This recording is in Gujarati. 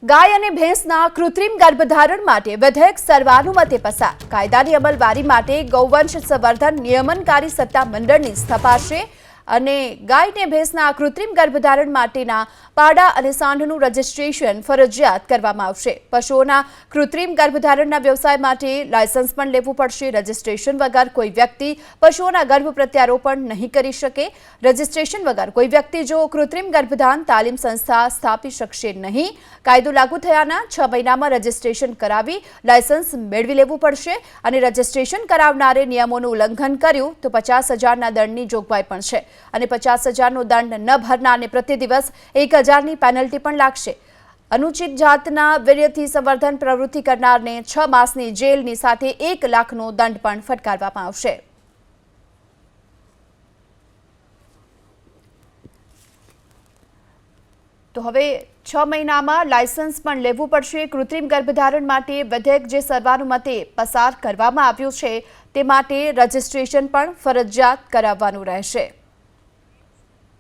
ગાય અને ભેંસના કૃત્રિમ ગર્ભધારણ માટે વિધેયક સર્વાનુમતે પસાર. કાયદાની અમલવારી માટે ગૌવંશ સંવર્ધન નિયમનકારી સત્તા મંડળની સ્થપાશે અને ગાય અને ભેંસના કૃત્રિમ ગર્ભધારણ માટેના પાડા અને સાંઢનું રજીસ્ટ્રેશન ફરજિયાત કરવામાં આવશે. પશુઓના કૃત્રિમ ગર્ભધારણના વ્યવસાય માટે લાયસન્સ પણ લેવું પડશે. રજીસ્ટ્રેશન વગર કોઈ વ્યક્તિ પશુઓના ગર્ભ પ્રત્યારોપણ નહીં કરી શકે. રજીસ્ટ્રેશન વગર કોઈ વ્યક્તિ જો કૃત્રિમ ગર્ભધાન તાલીમ સંસ્થા સ્થાપી શકશે નહીં. કાયદો લાગુ થયાના 6 મહિનામાં રજીસ્ટ્રેશન કરાવી લાયસન્સ મેળવી લેવું પડશે અને રજીસ્ટ્રેશન કરાવનારે નિયમોનું ઉલ્લંઘન કર્યું તો 50,000ના દંડની જોગવાઈ પણ છે અને 50,000નો દંડ ન ભરનારને પ્રતિ દિવસ 1,000ની પેનલ્ટી પણ લાગશે. અનુચિત જાતના વીર્યથી સંવર્ધન પ્રવૃત્તિ કરનારને 6 માસની જેલની સાથે 1 લાખનો દંડ પણ ફટકારવામાં આવશે. તો હવે 6 મહિનામાં લાયસન્સ પણ લેવું પડશે. કૃત્રિમ ગર્ભધારણ માટે વિધેયક જે સર્વાનુમતે પસાર કરવામાં આવ્યું છે તે માટે રજીસ્ટ્રેશન પણ ફરજિયાત કરાવવાનું રહેશે.